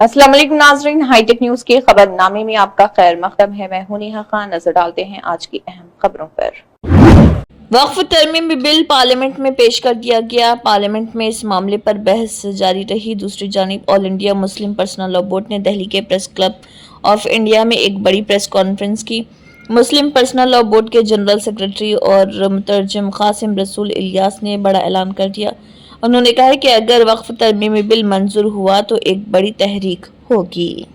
अस्सलाम वालेकुम नाजरीन, हाईटेक न्यूज के खबरनामे में आपका खैर मकदम है। मैं हूं नेहा खान। नजर डालते हैं आज की अहम खबरों पर। वक्फ तरमीमी बिल पार्लियामेंट में पेश कर दिया गया। पार्लियामेंट में इस मामले पर बहस जारी रही। दूसरी जानिब all India Muslim personal law board ने दिल्ली के प्रेस क्लब ऑफ इंडिया में एक बड़ी प्रेस कॉन्फ्रेंस की। मुस्लिम पर्सनल लॉ बोर्ड के जनरल सेक्रेटरी और मुतरजम कासिम रसूल इलियास ने बड़ा ऐलान कर दिया। उन्होंने कहा कि अगर वक्फ तरमीमी बिल मंजूर हुआ तो एक बड़ी तहरीक होगी।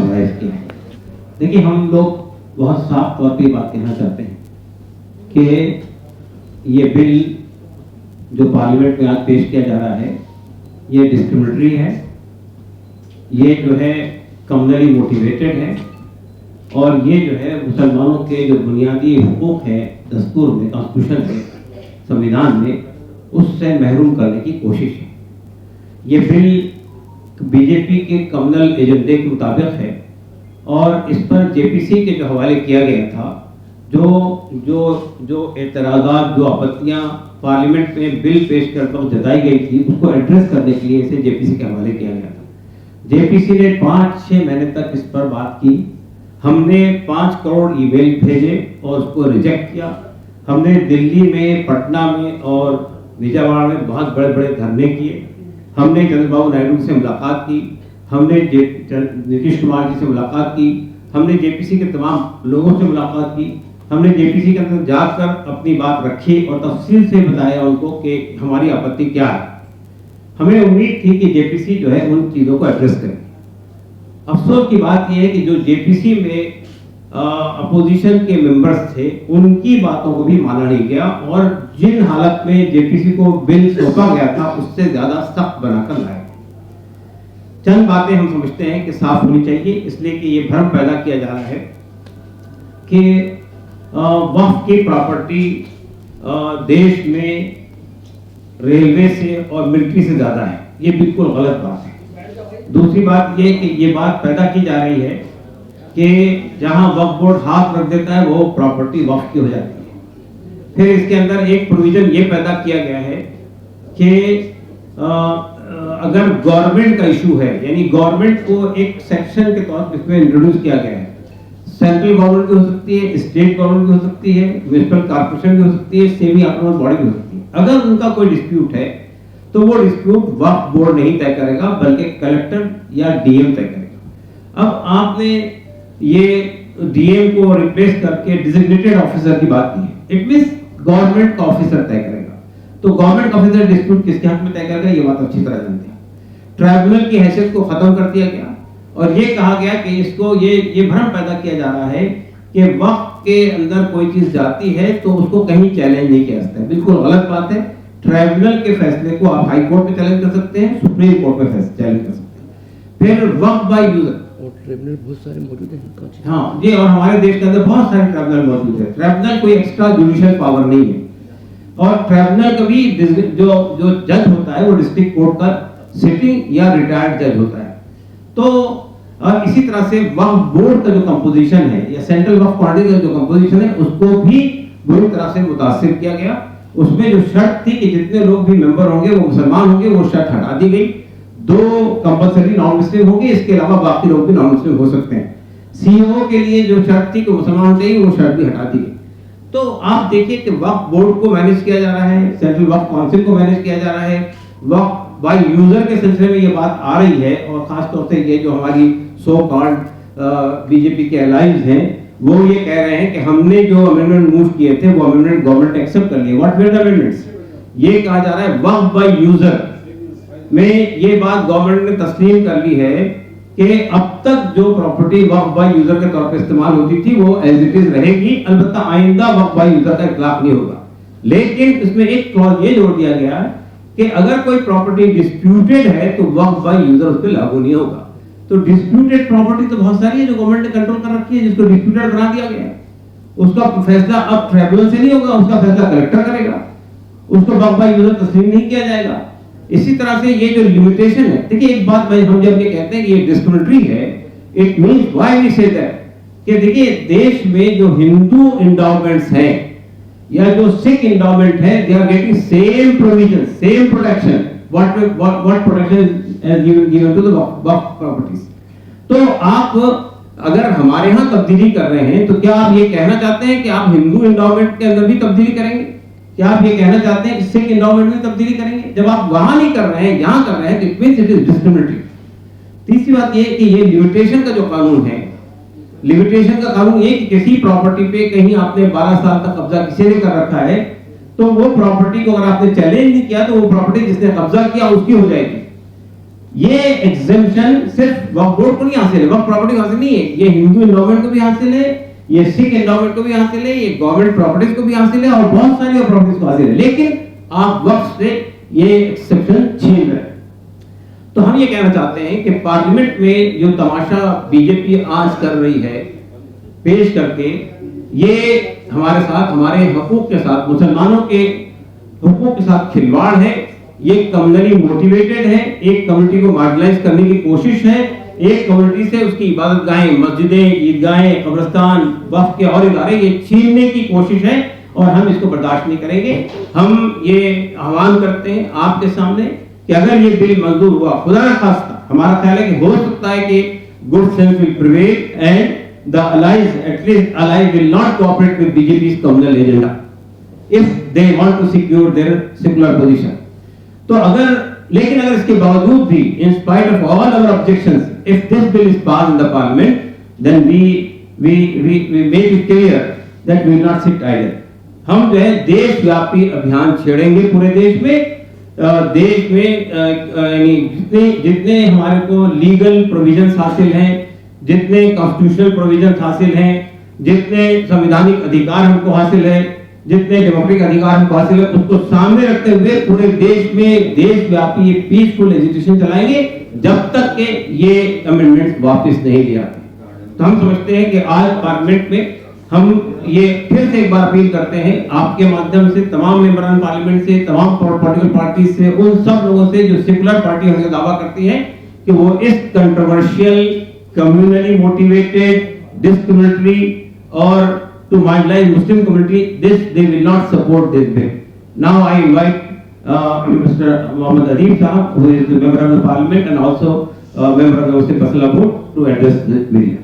देखिए, हम लोग बहुत साफ तौर पे बात कहना चाहते हैं कि ये बिल जो पार्लियामेंट में आज पेश किया जा रहा है ये डिस्क्रिमिनेटरी है, ये जो है कम्युनली मोटिवेटेड है और ये जो है मुसलमानों के जो बुनियादी हुकूक है दस्तूर में, कॉन्स्टिट्यूशन में, संविधान में, उससे महरूम करने की कोशिश है। ये बिल बीजेपी के कम्युनल एजेंडे के मुताबिक है और इस पर जेपीसी के जो हवाले किया गया था, जो एतराज़ात, जो आपत्तियां पार्लियामेंट में बिल पेश करते वक्त जताई गई थी, उसको एड्रेस करने के लिए इसे जेपीसी के हवाले किया गया था। जेपीसी ने 5-6 महीने तक इस पर बात की। हमने 5 करोड़ ईमेल भेजे और उसको रिजेक्ट किया। हमने दिल्ली में, पटना में और विजयवाड़ा में बहुत बड़े बड़े धरने किए। हमने चंद्रबाबू नायडू से मुलाकात की, हमने नीतीश कुमार जी से मुलाकात की, हमने जेपीसी के तमाम लोगों से मुलाकात की, हमने जेपीसी के अंदर जाकर अपनी बात रखी और तफसील से बताया उनको कि हमारी आपत्ति क्या है। हमें उम्मीद थी कि जेपीसी जो है उन चीज़ों को एड्रेस करे। अफसोस की बात यह है कि जो जेपीसी में अपोजिशन के मेंबर्स थे उनकी बातों को भी माना नहीं गया और जिन हालत में जेपीसी को बिल सौंपा गया था उससे ज्यादा सख्त बनाकर लाया। चंद बातें हम समझते हैं कि साफ होनी चाहिए, इसलिए कि ये भ्रम पैदा किया जा रहा है कि वक्फ की प्रॉपर्टी देश में रेलवे से और मिलिट्री से ज्यादा है। ये बिल्कुल गलत बात है। दूसरी बात ये कि ये बात पैदा की जा रही है कि जहां वक्फ बोर्ड हाथ रख देता है वो प्रॉपर्टी वक्फ की हो जाती है। फिर इसके अंदर एक प्रोविजन ये पैदा किया गया है कि अगर गवर्नमेंट का इशू है, यानी गवर्नमेंट को एक सेक्शन के तौर पर इसमें इंट्रोड्यूस किया गया है। सेंट्रल गवर्नमेंट भी हो सकती है, स्टेट गवर्नमेंट भी हो सकती है, म्युनिसिपल कॉर्पोरेशन भी हो सकती है, सेमी ऑटोनोमस बॉडी भी हो सकती है। अगर उनका कोई डिस्प्यूट है तो वो डिस्प्यूट वक्फ बोर्ड नहीं तय करेगा बल्कि कलेक्टर या डीएम तय करेगा। अब आपने ये डीएम को रिप्लेस करके डिजिग्नेटेड ऑफिसर की बात की है। इट मींस गवर्नमेंट का ऑफिसर तय करेगा। तो गवर्नमेंट ऑफिसर डिस्प्यूट किसके हक में तय करेगा, ये बात अच्छी तरह जानते हैं। ट्राइब्यूनल की हैसियत को खत्म कर दिया गया और ये कहा गया कि इसको ये भ्रम पैदा किया जा रहा है कि वक्त के अंदर कोई चीज जाती है तो उसको कहीं चैलेंज नहीं किया जाता है। बिल्कुल गलत बात है। ट्राइब्यूनल के फैसले को आप हाई कोर्ट में चैलेंज कर सकते हैं, सुप्रीम कोर्ट में चैलेंज कर सकते हैं। फिर वक्फ बाय यूजर ट्रिब्यूनल बहुत सारे मौजूद हैं। हाँ जी, और हमारे देश के अंदर बहुत सारे ट्रिब्यूनल मौजूद है। ट्रिब्यूनल कोई एक्स्ट्रा जुडिशियल पावर नहीं है और ट्रिब्यूनल कभी जो जज होता है वो डिस्ट्रिक्ट कोर्ट का सिटिंग या रिटायर्ड जज होता है। तो और इसी तरह से वक्फ बोर्ड का जो कंपोजिशन है या सेंट्रल वक्फ बॉडी का जो कंपोजिशन है उसको भी बुरी तरह से मुतासिर किया गया। उसमें जो शर्त थी कि जितने लोग भी मेंबर होंगे वो मुसलमान होंगे, वो शर्त हटा दी गई। 2 कंपलसरी नॉन मुस्लिम होंगे, इसके अलावा बाकी लोग भी नॉन मुस्लिम हो सकते हैं। सीईओ के लिए जो शर्त थी कि मुसलमान चाहिए वो शर्त भी हटा दी गई। तो आप देखिए कि वक्फ बोर्ड को मैनेज किया जा रहा है, सेंट्रल वक्फ काउंसिल को मैनेज किया जा रहा है। वक्फ बाय यूजर के सिलसिले में ये बात आ रही है और खास तौर से ये जो हमारी सो कॉल्ड बीजेपी के अलाइज हैं वो ये कह रहे हैं कि हमने जो अमेंडमेंट मूव किए थे वो अमेंडमेंट गवर्नमेंट एक्सेप्ट कर लिए। What were the amendments? ये कहा जा रहा है वक्फ बाय यूजर में ये बात गवर्नमेंट ने तस्लीम कर ली है कि अब तक जो प्रॉपर्टी वक्फ बाय यूजर के तौर पर इस्तेमाल होती थी वो एज इट इज रहेगी, अलबत्ता आइंदा वक्फ बाय यूजर का इतलाक नहीं होगा। लेकिन इसमें एक क्लॉज ये जोड़ दिया गया कि अगर कोई प्रॉपर्टी डिस्प्यूटेड है तो वक्फ बाय यूजर उस पर लागू नहीं होगा। तो डिस्प्यूटेड प्रॉपर्टी तो बहुत सारी है जो गवर्नमेंट ने कंट्रोल कर रखी है, जिसको डिस्प्यूटेड बना दिया गया है। उसका फैसला अब ट्रिब्यूनल से नहीं होगा, उसका फैसला कलेक्टर करेगा, उसको वक्फ बाय यूजर तस्लीम नहीं किया जाएगा। इसी तरह से ये जो लिमिटेशन है, देखिए एक बात हम जब ये कहते हैं कि ये डिस्क्रिमिनेटरी है, it means why we say that कि देखिए देश में जो हिंदू एंडाउमेंट्स हैं या जो सिख एंडाउमेंट है, they are getting same provision, same protection what protection is given to the waqf properties. तो आप अगर हमारे यहाँ तब्दीली कर रहे हैं तो क्या आप ये कहना चाहते हैं कि आप हिंदू एंडोमेंट के अंदर भी तब्दीली करेंगे? क्या आप ये कहना चाहते हैं कि सिख एंडोमेंट में तब्दीली करेंगे? जब आप वहां नहीं कर रहे हैं, यहाँ कर रहे हैं, तो it means it is discriminatory. तीसरी बात ये कि ये लिमिटेशन का जो कानून है, लिमिटेशन का कानून ये कि किसी प्रॉपर्टी पे कहीं आपने 12 साल तक कब्जा किसी ने कर रखा है, तो वो प्रॉपर्टी को अगर आपने चैलेंज नहीं किया तो वो प्रॉपर्टी जिसने कब्जा किया उसकी हो जाएगी। ये एग्जेम्पशन सिर्फ वक्फ बोर्ड को नहीं हासिल है, वक्फ प्रॉपर्टी को हासिल नहीं है, ये हिंदू एंडोमेंट को भी हासिल है, ये सिख एंडोमेंट को भी हासिल है, ये गवर्नमेंट प्रॉपर्टीज को भी हासिल है और बहुत सारी और प्रॉपर्टीज को हासिल है। लेकिन आप वक्फ से ये एक्सेप्शन छीन रहे हैं। तो हम ये कहना चाहते हैं कि पार्लियामेंट में जो तमाशा बीजेपी आज कर रही है पेश करके, ये हमारे साथ, हमारे हकूक के साथ, मुसलमानों के हकूक के साथ खिलवाड़ है। ये कम्युनली मोटिवेटेड है, एक कम्युनिटी को मार्जिनलाइज करने की कोशिश है, एक कम्युनिटी से उसकी इबादत गाहें, मस्जिदें, ईदगाहें, कब्रिस्तान, वक्फ के और इदारे ये छीनने की कोशिश है और हम इसको बर्दाश्त नहीं करेंगे। हम ये आह्वान करते हैं आपके सामने कि अगर ये बिल मंजूर हुआ, खुदा न खास्ता, हमारा ख्याल है कि हो सकता है कि good sense will prevail and the allies, at least allies will not cooperate with BJP's communal agenda if they want to secure their secular position. तो अगर, लेकिन अगर इसके बावजूद भी, in spite of all our objections, if this bill is passed in the parliament, then we make it clear that we will not sit idle. हम जो है देशव्यापी अभियान छेड़ेंगे पूरे देश में, देश में यानी जितने हमारे को लीगल प्रोविजंस हासिल हैं, जितने कॉन्स्टिट्यूशनल प्रोविजंस हासिल हैं, जितने संवैधानिक अधिकार हमको हासिल है, जितने डेमोक्रेटिक अधिकार हमको हासिल है, उसको सामने रखते हुए पूरे देश में देशव्यापी एक पीसफुल एजिटेशन चलाएंगे जब तक कि ये अमेंडमेंट्स वापस नहीं ले आते। तो हम समझते हैं कि आज पार्लियामेंट में हम ये फिर से एक बार अपील करते हैं आपके माध्यम से तमाम मेंबरान पार्लियामेंट से, तमाम पॉलिटिकल पार्टी से, उन सब लोगों से जो सेकुलर पार्टी होने का दावा करती हैं कि वो इस controversial, communally motivated, discriminatory or to marginalize Muslim community, they will not support this bill. Now I invite Mr. Mohammad Adib Sahab, who is the member of the parliament and also member of the Muslim Personal Board, to address the media.